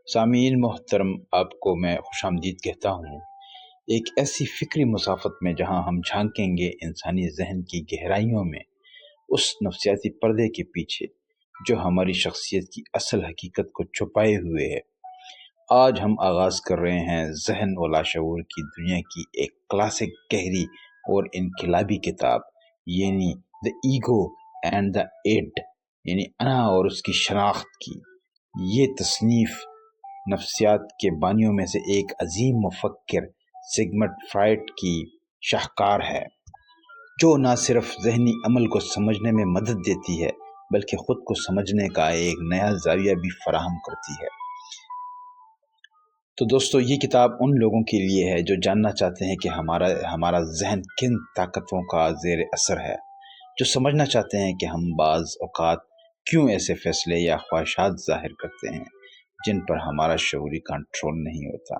سامعین محترم، آپ کو میں خوش آمدید کہتا ہوں ایک ایسی فکری مسافت میں جہاں ہم جھانکیں گے انسانی ذہن کی گہرائیوں میں، اس نفسیاتی پردے کے پیچھے جو ہماری شخصیت کی اصل حقیقت کو چھپائے ہوئے ہے۔ آج ہم آغاز کر رہے ہیں ذہن و لاشعور کی دنیا کی ایک کلاسک، گہری اور انقلابی کتاب، یعنی the ego and the id, یعنی انا اور اس کی شناخت کی۔ یہ تصنیف نفسیات کے بانیوں میں سے ایک عظیم مفکر سگمنڈ فرائڈ کی شاہکار ہے، جو نہ صرف ذہنی عمل کو سمجھنے میں مدد دیتی ہے بلکہ خود کو سمجھنے کا ایک نیا زاویہ بھی فراہم کرتی ہے۔ تو دوستو، یہ کتاب ان لوگوں کے لیے ہے جو جاننا چاہتے ہیں کہ ہمارا ذہن کن طاقتوں کا زیر اثر ہے، جو سمجھنا چاہتے ہیں کہ ہم بعض اوقات کیوں ایسے فیصلے یا خواہشات ظاہر کرتے ہیں جن پر ہمارا شعوری کنٹرول نہیں ہوتا،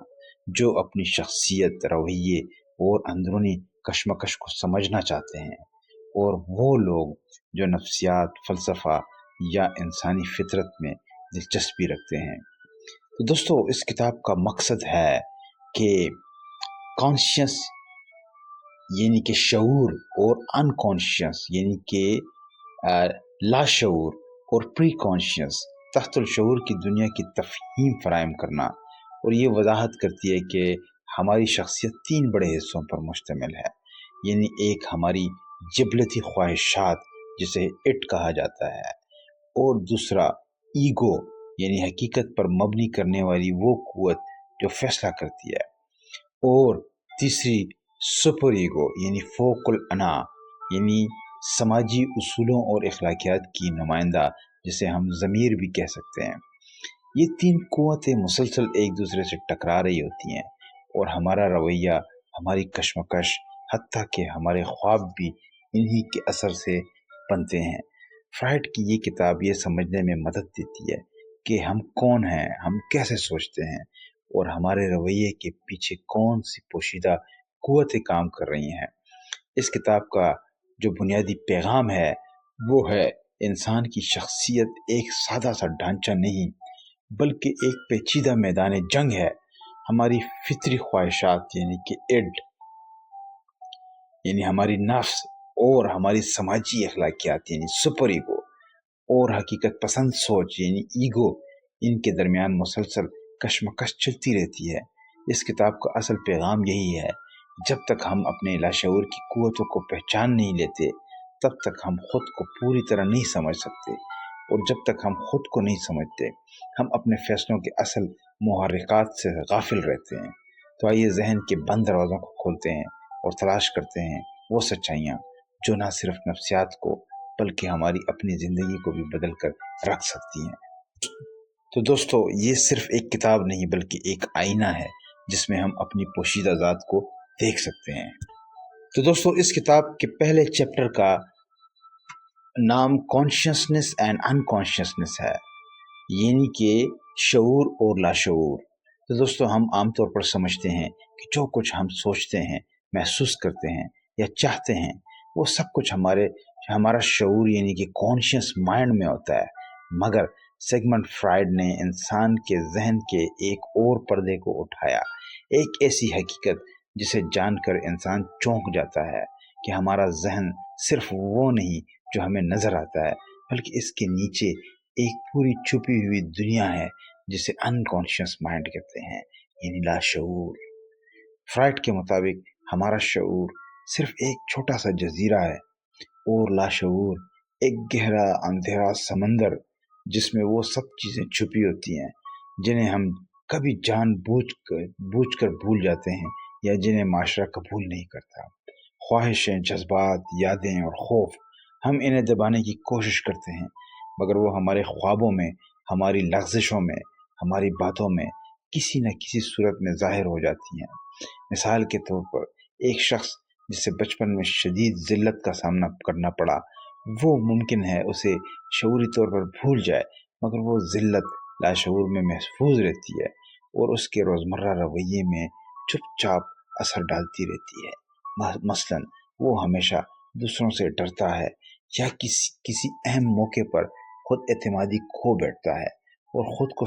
جو اپنی شخصیت، رویے اور اندرونی کشمکش کو سمجھنا چاہتے ہیں، اور وہ لوگ جو نفسیات، فلسفہ یا انسانی فطرت میں دلچسپی رکھتے ہیں۔ تو دوستو، اس کتاب کا مقصد ہے کہ کانشیس یعنی کہ شعور اور انکانشیس یعنی کہ لاشعور اور پری کانشیس تحت الشعور کی دنیا کی تفہیم فراہم کرنا، اور یہ وضاحت کرتی ہے کہ ہماری شخصیت 3 بڑے حصوں پر مشتمل ہے، یعنی ایک ہماری جبلتی خواہشات جسے اٹ کہا جاتا ہے، اور دوسرا ایگو یعنی حقیقت پر مبنی کرنے والی وہ قوت جو فیصلہ کرتی ہے، اور تیسری سپر ایگو یعنی فوق الانا یعنی سماجی اصولوں اور اخلاقیات کی نمائندہ جسے ہم ضمیر بھی کہہ سکتے ہیں۔ یہ 3 قوتیں مسلسل ایک دوسرے سے ٹکرا رہی ہوتی ہیں، اور ہمارا رویہ، ہماری کشمکش، حتیٰ کہ ہمارے خواب بھی انہی کے اثر سے بنتے ہیں۔ فرائڈ کی یہ کتاب یہ سمجھنے میں مدد دیتی ہے کہ ہم کون ہیں، ہم کیسے سوچتے ہیں، اور ہمارے رویے کے پیچھے کون سی پوشیدہ قوتیں کام کر رہی ہیں۔ اس کتاب کا جو بنیادی پیغام ہے وہ ہے انسان کی شخصیت ایک سادہ سا ڈھانچہ نہیں بلکہ ایک پیچیدہ میدان جنگ ہے۔ ہماری فطری خواہشات یعنی کہ ایڈ یعنی ہماری نفس، اور ہماری سماجی اخلاقیات یعنی سپر ایگو، اور حقیقت پسند سوچ یعنی ایگو، ان کے درمیان مسلسل کشمکش چلتی رہتی ہے۔ اس کتاب کا اصل پیغام یہی ہے، جب تک ہم اپنے لاشعور کی قوتوں کو پہچان نہیں لیتے تب تک ہم خود کو پوری طرح نہیں سمجھ سکتے، اور جب تک ہم خود کو نہیں سمجھتے ہم اپنے فیصلوں کے اصل محرکات سے غافل رہتے ہیں۔ تو آئیے ذہن کے بند دروازوں کو کھولتے ہیں اور تلاش کرتے ہیں وہ سچائیاں جو نہ صرف نفسیات کو بلکہ ہماری اپنی زندگی کو بھی بدل کر رکھ سکتی ہیں۔ تو دوستو، یہ صرف ایک کتاب نہیں بلکہ ایک آئینہ ہے جس میں ہم اپنی پوشیدہ ذات کو دیکھ سکتے ہیں۔ تو دوستو، اس کتاب کے پہلے چیپٹر کا نام کانشیسنس اینڈ انکانشیسنس ہے، یعنی کہ شعور اور لاشعور۔ تو دوستو، ہم عام طور پر سمجھتے ہیں کہ جو کچھ ہم سوچتے ہیں، محسوس کرتے ہیں یا چاہتے ہیں وہ سب کچھ ہمارا شعور یعنی کہ کانشیس مائنڈ میں ہوتا ہے، مگر سگمنڈ فرائڈ نے انسان کے ذہن کے ایک اور پردے کو اٹھایا، ایک ایسی حقیقت جسے جان کر انسان چونک جاتا ہے کہ ہمارا ذہن صرف وہ نہیں جو ہمیں نظر آتا ہے بلکہ اس کے نیچے ایک پوری چھپی ہوئی دنیا ہے جسے انکانشیس مائنڈ کہتے ہیں، یعنی لاشعور۔ فرائڈ کے مطابق ہمارا شعور صرف ایک چھوٹا سا جزیرہ ہے، اور لاشعور ایک گہرا اندھیرا سمندر جس میں وہ سب چیزیں چھپی ہوتی ہیں جنہیں ہم کبھی جان بوجھ کر بھول جاتے ہیں یا جنہیں معاشرہ قبول نہیں کرتا۔ خواہشیں، جذبات، یادیں اور خوف، ہم انہیں دبانے کی کوشش کرتے ہیں، مگر وہ ہمارے خوابوں میں، ہماری لغزشوں میں، ہماری باتوں میں کسی نہ کسی صورت میں ظاہر ہو جاتی ہیں۔ مثال کے طور پر ایک شخص جسے بچپن میں شدید ذلت کا سامنا کرنا پڑا، وہ ممکن ہے اسے شعوری طور پر بھول جائے، مگر وہ ذلت لاشعور میں محفوظ رہتی ہے اور اس کے روزمرہ رویے میں چپ چاپ اثر ڈالتی رہتی ہے۔ مثلا وہ ہمیشہ دوسروں سے ڈرتا ہے یا کسی اہم موقع پر خود اعتمادی کھو بیٹھتا ہے اور خود کو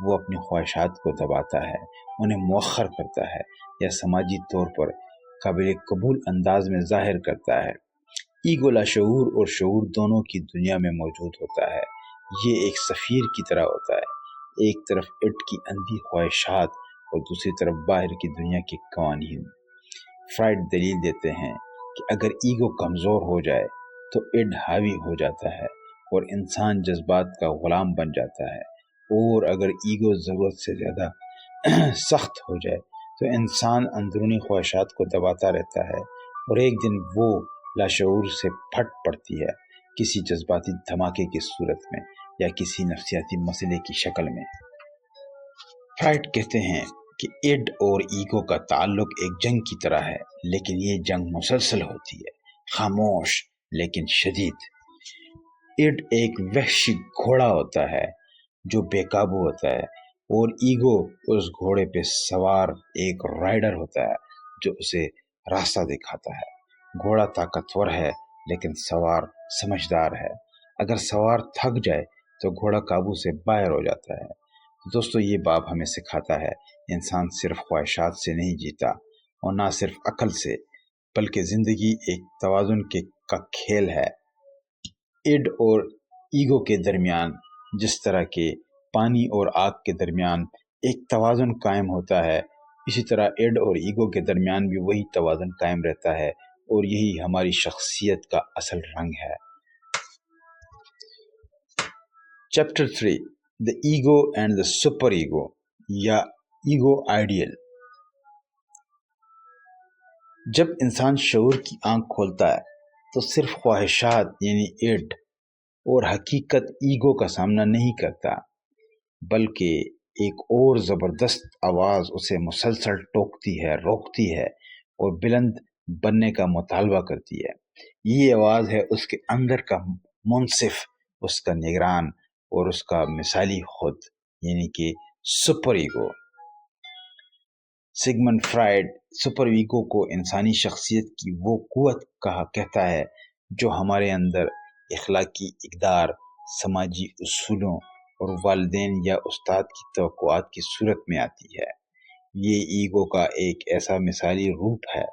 وہ اپنی خواہشات کو دباتا ہے، انہیں مؤخر کرتا ہے یا سماجی طور پر قابل قبول انداز میں ظاہر کرتا ہے۔ ایگو لاشعور اور شعور دونوں کی دنیا میں موجود ہوتا ہے۔ یہ ایک سفیر کی طرح ہوتا ہے، ایک طرف اٹ کی اندھی خواہشات اور دوسری طرف باہر کی دنیا کے قوانین۔ فرائڈ دلیل دیتے ہیں کہ اگر ایگو کمزور ہو جائے تو اڈ حاوی ہو جاتا ہے اور انسان جذبات کا غلام بن جاتا ہے، اور اگر ایگو ضرورت سے زیادہ سخت ہو جائے تو انسان اندرونی خواہشات کو دباتا رہتا ہے اور ایک دن وہ لاشعور سے پھٹ پڑتی ہے، کسی جذباتی دھماکے کی صورت میں یا کسی نفسیاتی مسئلے کی شکل میں۔ فرائڈ کہتے ہیں کہ اڈ اور ایگو کا تعلق ایک جنگ کی طرح ہے، لیکن یہ جنگ مسلسل ہوتی ہے، خاموش لیکن شدید۔ اڈ ایک وحشی گھوڑا ہوتا ہے جو بے قابو ہوتا ہے، اور ایگو اس گھوڑے پہ سوار ایک رائڈر ہوتا ہے جو اسے راستہ دکھاتا ہے۔ گھوڑا طاقتور ہے لیکن سوار سمجھدار ہے۔ اگر سوار تھک جائے تو گھوڑا قابو سے باہر ہو جاتا ہے۔ دوستو، یہ باب ہمیں سکھاتا ہے انسان صرف خواہشات سے نہیں جیتا، اور نہ صرف عقل سے، بلکہ زندگی ایک توازن کا کھیل ہے۔ اڈ اور ایگو کے درمیان جس طرح کے پانی اور آگ کے درمیان ایک توازن قائم ہوتا ہے، اسی طرح اڈ اور ایگو کے درمیان بھی وہی توازن قائم رہتا ہے، اور یہی ہماری شخصیت کا اصل رنگ ہے۔ Chapter 3، The Ego and the Super Ego یا ایگو آئیڈیل۔ جب انسان شعور کی آنکھ کھولتا ہے تو صرف خواہشات یعنی اڈ اور حقیقت ایگو کا سامنا نہیں کرتا، بلکہ ایک اور زبردست آواز اسے مسلسل ٹوکتی ہے، روکتی ہے اور بلند بننے کا مطالبہ کرتی ہے۔ یہ آواز ہے اس کے اندر کا منصف، اس کا نگران اور اس کا مثالی خود، یعنی کہ super ego. Sigmund Freud super ego کو انسانی شخصیت کی وہ قوت کہتا ہے جو ہمارے اندر اخلاقی اقدار، سماجی اصولوں اور والدین یا استاد کی توقعات کی صورت میں آتی ہے۔ یہ ایگو کا ایک ایسا مثالی روپ ہے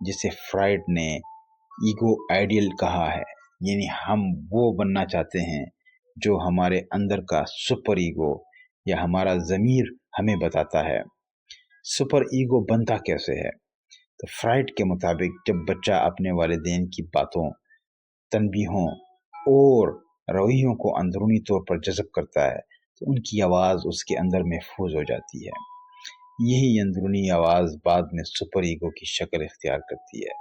جسے فرائڈ نے ایگو آئیڈیل کہا ہے، یعنی ہم وہ بننا چاہتے ہیں جو ہمارے اندر کا سپر ایگو یا ہمارا ضمیر ہمیں بتاتا ہے۔ سپر ایگو بنتا کیسے ہے؟ تو فرائڈ کے مطابق جب بچہ اپنے والدین کی باتوں، تنبیہوں اور رویوں کو اندرونی طور پر جذب کرتا ہے تو ان کی آواز اس کے اندر محفوظ ہو جاتی ہے۔ یہی اندرونی آواز بعد میں سپر ایگو کی شکل اختیار کرتی ہے۔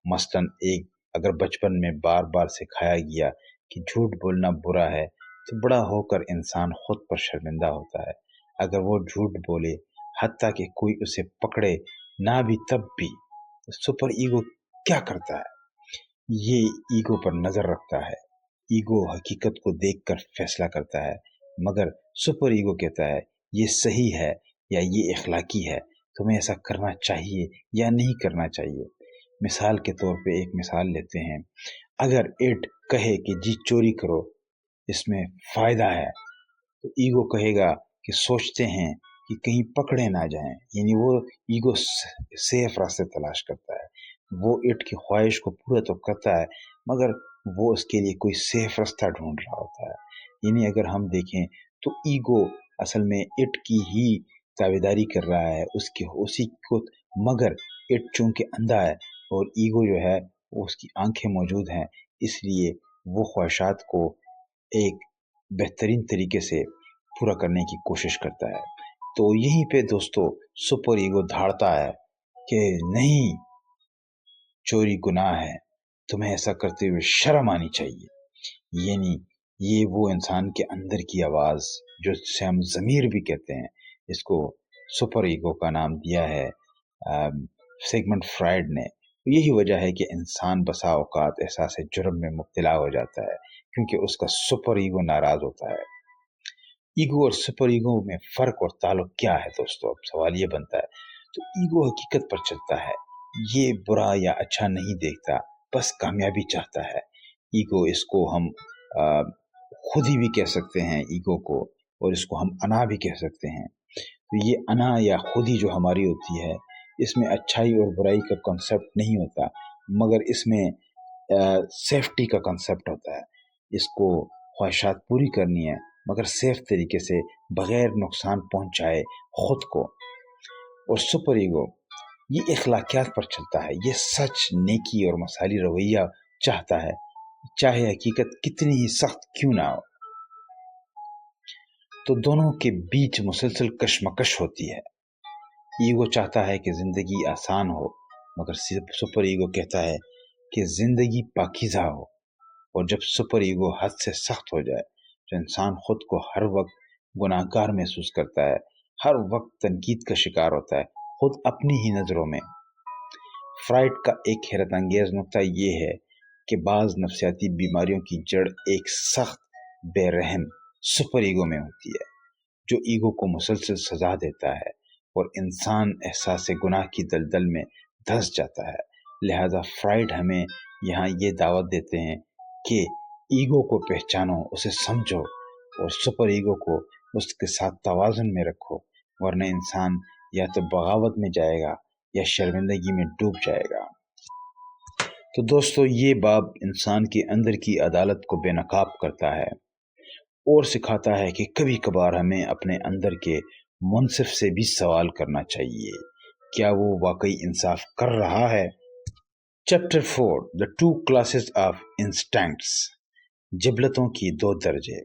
مثلاً اگر بچپن میں بار بار سکھایا گیا کہ جھوٹ بولنا برا ہے تو بڑا ہو کر انسان خود پر شرمندہ ہوتا ہے۔ اگر وہ جھوٹ بولے حتیٰ کہ کوئی اسے پکڑے نہ بھی تب بھی، تو سپر ایگو کیا کرتا ہے؟ یہ ایگو پر نظر رکھتا ہے۔ ایگو حقیقت کو دیکھ کر فیصلہ کرتا ہے، مگر سپر ایگو کہتا ہے یہ صحیح ہے یا یہ اخلاقی ہے، تمہیں ایسا کرنا چاہیے یا نہیں کرنا چاہیے۔ مثال کے طور پہ ایک مثال لیتے ہیں۔ اگر اڈ کہے کہ جی چوری کرو، اس میں فائدہ ہے، تو ایگو کہے گا کہ سوچتے ہیں کہ کہیں پکڑے نہ جائیں، یعنی وہ ایگو سیف راستے تلاش کرتا ہے۔ وہ اٹ کی خواہش کو پورا تو کرتا ہے مگر وہ اس کے لیے کوئی سیف راستہ ڈھونڈ رہا ہوتا ہے۔ یعنی اگر ہم دیکھیں تو ایگو اصل میں اٹ کی ہی تابعداری کر رہا ہے، اسی کو، مگر اٹ چونکہ اندھا ہے اور ایگو جو ہے اس کی آنکھیں موجود ہیں، اس لیے وہ خواہشات کو ایک بہترین طریقے سے پورا کرنے کی کوشش کرتا ہے۔ تو یہیں پہ دوستو سپر ایگو دھاڑتا ہے کہ نہیں، چوری گناہ ہے، تمہیں ایسا کرتے ہوئے شرم آنی چاہیے۔ یعنی یہ وہ انسان کے اندر کی آواز جو سے ہم ضمیر بھی کہتے ہیں، اس کو سپر ایگو کا نام دیا ہے سگمنڈ فرائڈ نے۔ یہی وجہ ہے کہ انسان بسا اوقات احساس جرم میں مبتلا ہو جاتا ہے کیونکہ اس کا سپر ایگو ناراض ہوتا ہے۔ ایگو اور سپر ایگو میں فرق اور تعلق کیا ہے دوستو؟ اب سوال یہ بنتا ہے۔ تو ایگو حقیقت پر چلتا ہے، یہ برا یا اچھا نہیں دیکھتا، بس کامیابی چاہتا ہے۔ ایگو، اس کو ہم خود ہی بھی کہہ سکتے ہیں ایگو کو اور اس کو ہم انا بھی کہہ سکتے ہیں۔ تو یہ انا یا خودی جو ہماری ہوتی ہے، اس میں اچھائی اور برائی کا کنسیپٹ نہیں ہوتا، مگر اس میں سیفٹی کا کنسیپٹ ہوتا ہے۔ اس کو خواہشات پوری کرنی ہے مگر سیف طریقے سے، بغیر نقصان پہنچائے خود کو۔ اور سپر ایگو یہ اخلاقیات پر چلتا ہے، یہ سچ، نیکی اور مثالی رویہ چاہتا ہے، چاہے حقیقت کتنی ہی سخت کیوں نہ ہو۔ تو دونوں کے بیچ مسلسل کشمکش ہوتی ہے۔ ایگو چاہتا ہے کہ زندگی آسان ہو، مگر سپر ایگو کہتا ہے کہ زندگی پاکیزہ ہو۔ اور جب سپر ایگو حد سے سخت ہو جائے تو انسان خود کو ہر وقت گناہگار محسوس کرتا ہے، ہر وقت تنقید کا شکار ہوتا ہے، خود اپنی ہی نظروں میں۔ فرائڈ کا ایک حیرت انگیز نقطہ یہ ہے کہ بعض نفسیاتی بیماریوں کی جڑ ایک سخت بے رحم سپر ایگو میں ہوتی ہے، جو ایگو کو مسلسل سزا دیتا ہے اور انسان احساس گناہ کی دلدل میں دھنس جاتا ہے۔ لہذا فرائڈ ہمیں یہاں یہ دعوت دیتے ہیں کہ ایگو کو پہچانو، اسے سمجھو اور سپر ایگو کو اس کے ساتھ توازن میں رکھو، ورنہ انسان یا تو بغاوت میں جائے گا یا شرمندگی میں ڈوب جائے گا۔ تو دوستو، یہ باب انسان کے اندر کی عدالت کو بے نقاب کرتا ہے اور سکھاتا ہے کہ کبھی کبھار ہمیں اپنے اندر کے منصف سے بھی سوال کرنا چاہیے، کیا وہ واقعی انصاف کر رہا ہے؟ Chapter 4 The Two Classes of Instincts، جبلتوں کی دو درجے۔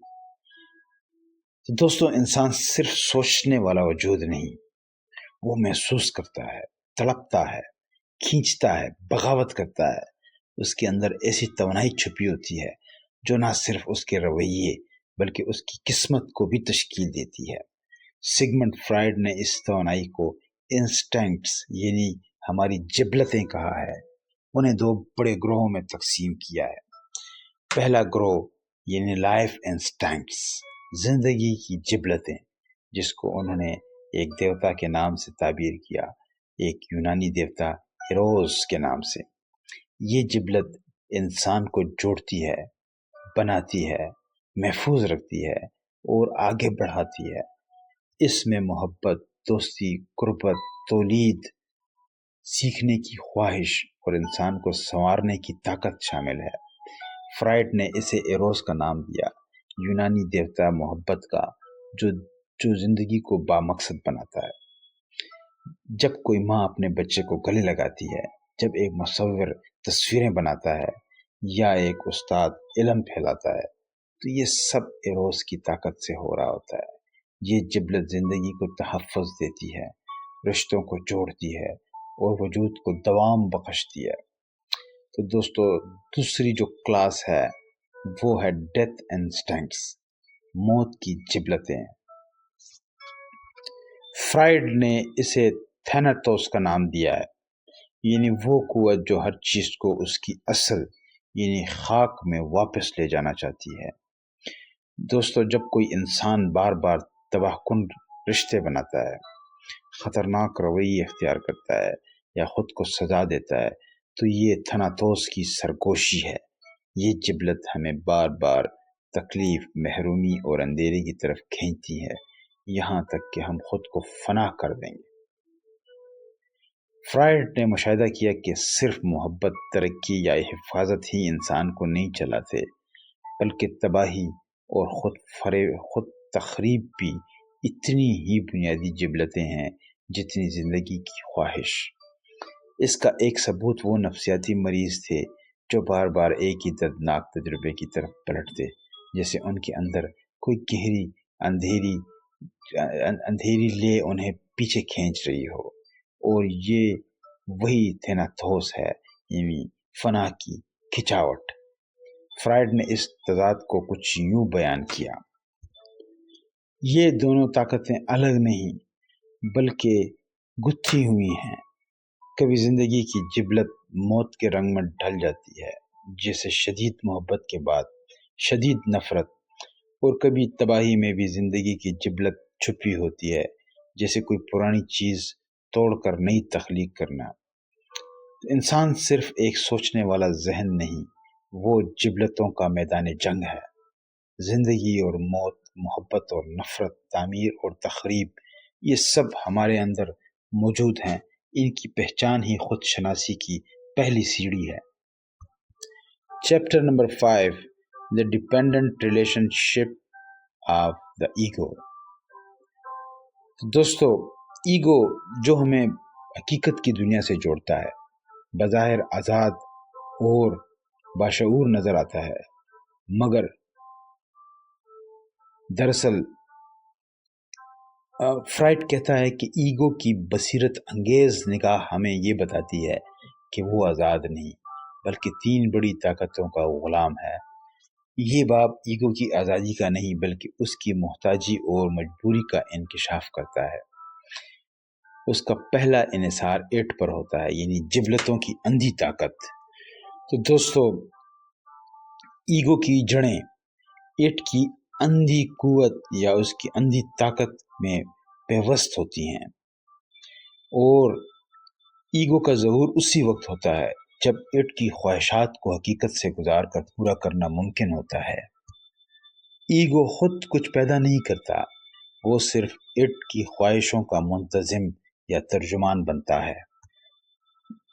تو دوستو، انسان صرف سوچنے والا وجود نہیں، وہ محسوس کرتا ہے، تڑپتا ہے، کھینچتا ہے، بغاوت کرتا ہے۔ اس کے اندر ایسی توانائی چھپی ہوتی ہے جو نہ صرف اس کے رویے بلکہ اس کی قسمت کو بھی تشکیل دیتی ہے۔ سگمنڈ فرائڈ نے اس توانائی کو انسٹنکٹس یعنی ہماری جبلتیں کہا ہے۔ انہیں دو بڑے گروہوں میں تقسیم کیا ہے۔ پہلا گروہ یعنی لائف انسٹنکٹس، زندگی کی جبلتیں، جس کو انہوں نے ایک دیوتا کے نام سے تعبیر کیا، ایک یونانی دیوتا ایروس کے نام سے۔ یہ جبلت انسان کو جوڑتی ہے، بناتی ہے، محفوظ رکھتی ہے اور آگے بڑھاتی ہے۔ اس میں محبت، دوستی، قربت، تولید، سیکھنے کی خواہش اور انسان کو سنوارنے کی طاقت شامل ہے۔ فرائڈ نے اسے ایروس کا نام دیا، یونانی دیوتا محبت کا، جو زندگی کو بامقصد بناتا ہے۔ جب کوئی ماں اپنے بچے کو گلے لگاتی ہے، جب ایک مصور تصویریں بناتا ہے یا ایک استاد علم پھیلاتا ہے، تو یہ سب ایروس کی طاقت سے ہو رہا ہوتا ہے۔ یہ جبلت زندگی کو تحفظ دیتی ہے، رشتوں کو جوڑتی ہے اور وجود کو دوام بخشتی ہے۔ تو دوستو، دوسری جو کلاس ہے وہ ہے ڈیتھ انسٹنکٹس، موت کی جبلتیں۔ فرائڈ نے اسے تھینیٹوس کا نام دیا ہے، یعنی وہ قوت جو ہر چیز کو اس کی اصل یعنی خاک میں واپس لے جانا چاہتی ہے۔ دوستو، جب کوئی انسان بار بار تباہ کن رشتے بناتا ہے، خطرناک رویے اختیار کرتا ہے یا خود کو سزا دیتا ہے، تو یہ تھناتوس کی سرگوشی ہے۔ یہ جبلت ہمیں بار بار تکلیف، محرومی اور اندھیرے کی طرف کھینچتی ہے، یہاں تک کہ ہم خود کو فنا کر دیں گے۔ فرائڈ نے مشاہدہ کیا کہ صرف محبت، ترقی یا حفاظت ہی انسان کو نہیں چلاتے، بلکہ تباہی اور خود تخریب بھی اتنی ہی بنیادی جبلتیں ہیں جتنی زندگی کی خواہش۔ اس کا ایک ثبوت وہ نفسیاتی مریض تھے جو بار بار ایک ہی دردناک تجربے کی طرف پلٹتے، جیسے ان کے اندر کوئی گہری اندھیری لے انہیں پیچھے کھینچ رہی ہو، اور یہ وہی تھیناتوس ہے، یعنی فنا کی کھچاوٹ۔ فرائڈ نے اس تضاد کو کچھ یوں بیان کیا: یہ دونوں طاقتیں الگ نہیں بلکہ گتھی ہوئی ہیں۔ کبھی زندگی کی جبلت موت کے رنگ میں ڈھل جاتی ہے، جیسے شدید محبت کے بعد شدید نفرت، اور کبھی تباہی میں بھی زندگی کی جبلت چھپی ہوتی ہے، جیسے کوئی پرانی چیز توڑ کر نئی تخلیق کرنا۔ انسان صرف ایک سوچنے والا ذہن نہیں، وہ جبلتوں کا میدان جنگ ہے۔ زندگی اور موت محبت اور نفرت، تعمیر اور تخریب، یہ سب ہمارے اندر موجود ہیں۔ ان کی پہچان ہی خود شناسی کی پہلی سیڑھی ہے۔ Chapter number 5، The Dependent Relationship of the Ego۔ دوستو، ایگو جو ہمیں حقیقت کی دنیا سے جوڑتا ہے، بظاہر آزاد اور باشعور نظر آتا ہے، مگر دراصل فرائڈ کہتا ہے کہ ایگو کی بصیرت انگیز نگاہ ہمیں یہ بتاتی ہے کہ وہ آزاد نہیں بلکہ 3 بڑی طاقتوں کا غلام ہے۔ یہ باب ایگو کی آزادی کا نہیں بلکہ اس کی محتاجی اور مجبوری کا انکشاف کرتا ہے۔ اس کا پہلا انحصار ایٹ پر ہوتا ہے، یعنی جبلتوں کی اندھی طاقت۔ تو دوستو، ایگو کی جڑیں ایٹ کی اندھی قوت یا اس کی اندھی طاقت میں پیوست ہوتی ہیں، اور ایگو کا ظہور اسی وقت ہوتا ہے جب ایٹ کی خواہشات کو حقیقت سے گزار کر پورا کرنا ممکن ہوتا ہے۔ ایگو خود کچھ پیدا نہیں کرتا، وہ صرف ایٹ کی خواہشوں کا منتظم یا ترجمان بنتا ہے۔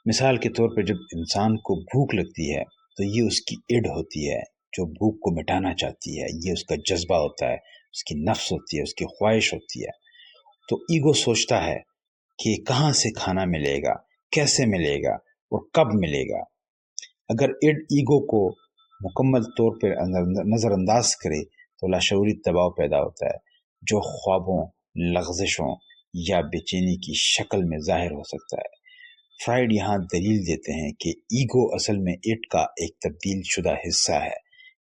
مثال کے طور پر جب انسان کو بھوک لگتی ہے تو یہ اس کی اڈ ہوتی ہے جو بھوک کو مٹانا چاہتی ہے، یہ اس کا جذبہ ہوتا ہے، اس کی نفس ہوتی ہے، اس کی خواہش ہوتی ہے۔ تو ایگو سوچتا ہے کہ کہاں سے کھانا ملے گا، کیسے ملے گا اور کب ملے گا۔ اگر ایگو کو مکمل طور پر نظر انداز کرے تو لاشعوری دباؤ پیدا ہوتا ہے جو خوابوں، لغزشوں یا بے چینی کی شکل میں ظاہر ہو سکتا ہے۔ فرائڈ یہاں دلیل دیتے ہیں کہ ایگو اصل میں ایٹ کا ایک تبدیل شدہ حصہ ہے،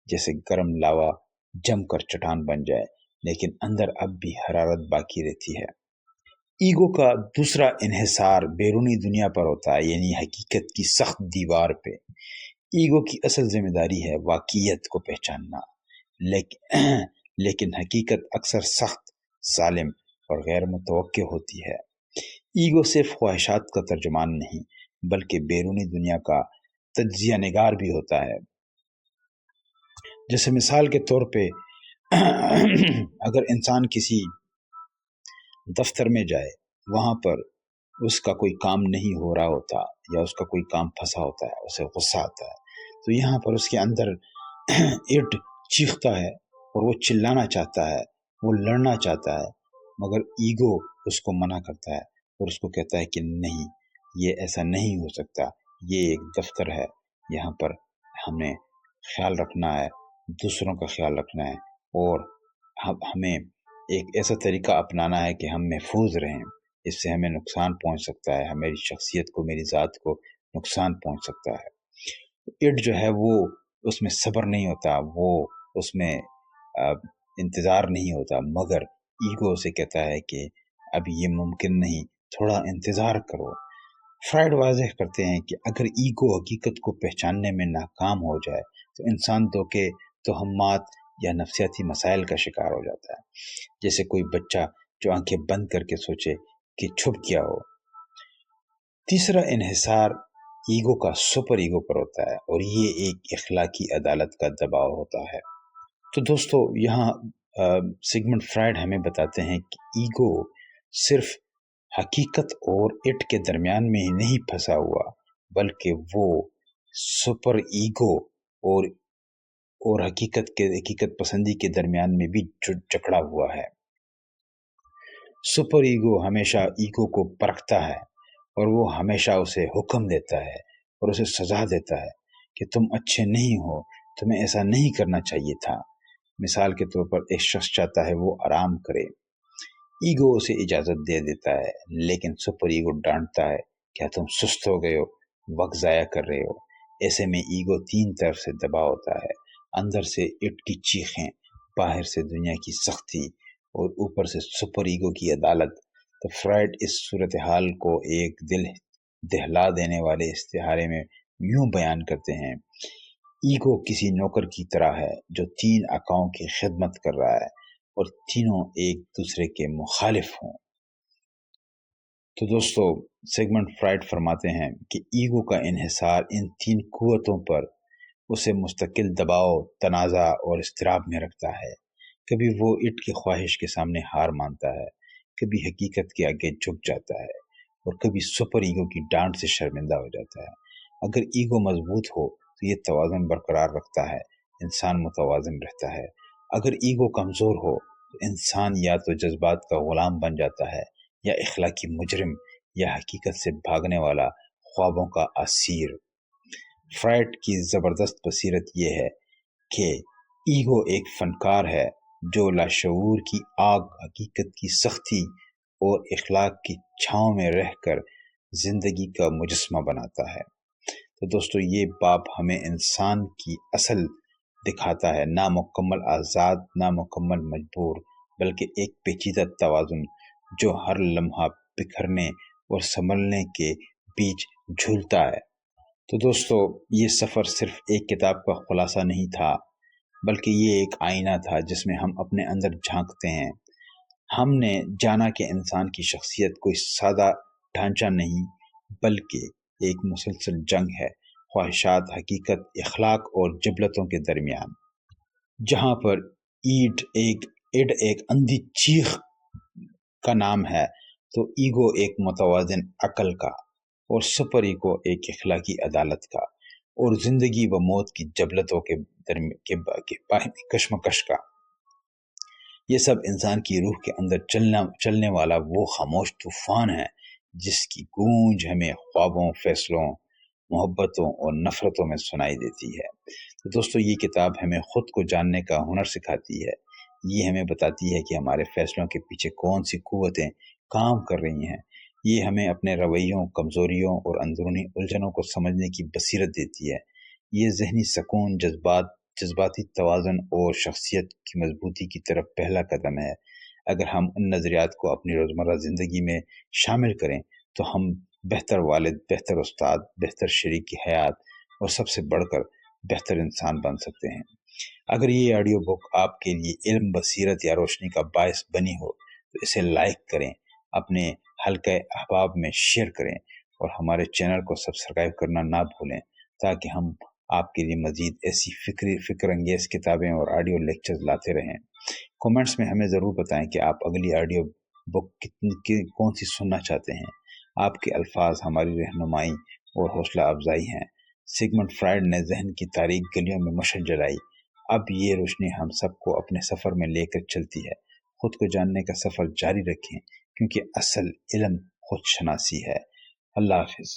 جیسے گرم لاوا جم کر چٹان بن جائے لیکن اندر اب بھی حرارت باقی رہتی ہے۔ ایگو کا دوسرا انحصار بیرونی دنیا پر ہوتا ہے، یعنی حقیقت کی سخت دیوار پہ۔ ایگو کی اصل ذمہ داری ہے واقعیت کو پہچاننا، لیکن حقیقت اکثر سخت، ظالم اور غیر متوقع ہوتی ہے۔ ایگو صرف خواہشات کا ترجمان نہیں بلکہ بیرونی دنیا کا تجزیہ نگار بھی ہوتا ہے۔ جیسے مثال کے طور پہ اگر انسان کسی دفتر میں جائے، وہاں پر اس کا کوئی کام نہیں ہو رہا ہوتا یا اس کا کوئی کام پھنسا ہوتا ہے، اسے غصہ آتا ہے، تو یہاں پر اس کے اندر ایٹ چیختا ہے اور وہ چلانا چاہتا ہے، وہ لڑنا چاہتا ہے، مگر ایگو اس کو منع کرتا ہے اور اس کو کہتا ہے کہ نہیں، یہ ایسا نہیں ہو سکتا، یہ ایک دفتر ہے، یہاں پر ہمیں خیال رکھنا ہے، دوسروں کا خیال رکھنا ہے، اور ہمیں ایک ایسا طریقہ اپنانا ہے کہ ہم محفوظ رہیں، اس سے ہمیں نقصان پہنچ سکتا ہے، ہماری شخصیت کو، میری ذات کو نقصان پہنچ سکتا ہے۔ ایٹ جو ہے وہ اس میں صبر نہیں ہوتا، وہ اس میں انتظار نہیں ہوتا، مگر ایگو اسے کہتا ہے کہ اب یہ ممکن نہیں، تھوڑا انتظار کرو۔ فرائڈ واضح کرتے ہیں کہ اگر ایگو حقیقت کو پہچاننے میں ناکام ہو جائے تو انسان دھوکے، توہمات یا نفسیاتی مسائل کا شکار ہو جاتا ہے، جیسے کوئی بچہ جو آنکھیں بند کر کے سوچے کہ چھپ کیا ہو۔ تیسرا انحصار ایگو کا سپر ایگو پر ہوتا ہے، اور یہ ایک اخلاقی عدالت کا دباؤ ہوتا ہے۔ تو دوستو، یہاں سگمنڈ فرائڈ ہمیں بتاتے ہیں کہ ایگو صرف حقیقت اور ایٹ کے درمیان میں ہی نہیں پھنسا ہوا، بلکہ وہ سپر ایگو اور حقیقت پسندی کے درمیان میں بھی جکڑا ہوا ہے۔ سپر ایگو ہمیشہ ایگو کو پرکھتا ہے اور وہ ہمیشہ اسے حکم دیتا ہے اور اسے سزا دیتا ہے کہ تم اچھے نہیں ہو، تمہیں ایسا نہیں کرنا چاہیے تھا۔ مثال کے طور پر ایک شخص چاہتا ہے وہ آرام کرے، ایگو اسے اجازت دے دیتا ہے، لیکن سپر ایگو ڈانٹتا ہے، کیا تم سست ہو گئے ہو، وقت ضائع کر رہے ہو۔ ایسے میں ایگو 3 طرف سے دبا ہوتا ہے، اندر سے ایٹ کی چیخیں، باہر سے دنیا کی سختی اور اوپر سے سپر ایگو کی عدالت۔ تو فرائڈ اس صورتحال کو ایک دل دہلا دینے والے استعارے میں یوں بیان کرتے ہیں: ایگو کسی نوکر کی طرح ہے جو 3 آقاؤں کی خدمت کر رہا ہے اور تینوں ایک دوسرے کے مخالف ہوں۔ تو دوستو، سیگمنڈ فرائڈ فرماتے ہیں کہ ایگو کا انحصار ان 3 قوتوں پر اسے مستقل دباؤ، تنازع اور اضطراب میں رکھتا ہے۔ کبھی وہ اٹ کی خواہش کے سامنے ہار مانتا ہے، کبھی حقیقت کے آگے جھک جاتا ہے، اور کبھی سپر ایگو کی ڈانٹ سے شرمندہ ہو جاتا ہے۔ اگر ایگو مضبوط ہو تو یہ توازن برقرار رکھتا ہے، انسان متوازن رہتا ہے۔ اگر ایگو کمزور ہو تو انسان یا تو جذبات کا غلام بن جاتا ہے، یا اخلاقی مجرم، یا حقیقت سے بھاگنے والا، خوابوں کا اسیر۔ فرائڈ کی زبردست بصیرت یہ ہے کہ ایگو ایک فنکار ہے جو لاشعور کی آگ، حقیقت کی سختی اور اخلاق کی چھاؤں میں رہ کر زندگی کا مجسمہ بناتا ہے۔ تو دوستو، یہ باب ہمیں انسان کی اصل دکھاتا ہے، نامکمل آزاد، نامکمل مجبور، بلکہ ایک پیچیدہ توازن جو ہر لمحہ بکھرنے اور سنبھلنے کے بیچ جھولتا ہے۔ تو دوستو، یہ سفر صرف ایک کتاب کا خلاصہ نہیں تھا، بلکہ یہ ایک آئینہ تھا جس میں ہم اپنے اندر جھانکتے ہیں۔ ہم نے جانا کہ انسان کی شخصیت کوئی سادہ ڈھانچہ نہیں، بلکہ ایک مسلسل جنگ ہے، خواہشات، حقیقت، اخلاق اور جبلتوں کے درمیان۔ جہاں پر ایڈ ایک اندھی چیخ کا نام ہے، تو ایگو ایک متوازن عقل کا، اور سپر ایگو ایک اخلاقی عدالت کا، اور زندگی و موت کی جبلتوں کے باہمی کشمکش کا۔ یہ سب انسان کی روح کے اندر چلنے والا وہ خاموش طوفان ہے جس کی گونج ہمیں خوابوں، فیصلوں، محبتوں اور نفرتوں میں سنائی دیتی ہے۔ تو دوستو، یہ کتاب ہمیں خود کو جاننے کا ہنر سکھاتی ہے۔ یہ ہمیں بتاتی ہے کہ ہمارے فیصلوں کے پیچھے کون سی قوتیں کام کر رہی ہیں۔ یہ ہمیں اپنے رویوں، کمزوریوں اور اندرونی الجھنوں کو سمجھنے کی بصیرت دیتی ہے۔ یہ ذہنی سکون، جذباتی توازن اور شخصیت کی مضبوطی کی طرف پہلا قدم ہے۔ اگر ہم ان نظریات کو اپنی روزمرہ زندگی میں شامل کریں تو ہم بہتر والد، بہتر استاد، بہتر شریک حیات اور سب سے بڑھ کر بہتر انسان بن سکتے ہیں۔ اگر یہ آڈیو بک آپ کے لیے علم، بصیرت یا روشنی کا باعث بنی ہو تو اسے لائک کریں، اپنے حلقہ احباب میں شیئر کریں، اور ہمارے چینل کو سبسکرائب کرنا نہ بھولیں، تاکہ ہم آپ کے لیے مزید ایسی فکر انگیز کتابیں اور آڈیو لیکچرز لاتے رہیں۔ کومنٹس میں ہمیں ضرور بتائیں کہ آپ اگلی آڈیو بک کون سی سننا چاہتے ہیں۔ آپ کے الفاظ ہماری رہنمائی اور حوصلہ افزائی ہیں۔ سگمنڈ فرائڈ نے ذہن کی تاریک گلیوں میں مشعل جلائی، اب یہ روشنی ہم سب کو اپنے سفر میں لے کر چلتی ہے۔ خود کو جاننے کا سفر جاری رکھیں، کیونکہ اصل علم خود شناسی ہے۔ اللہ حافظ۔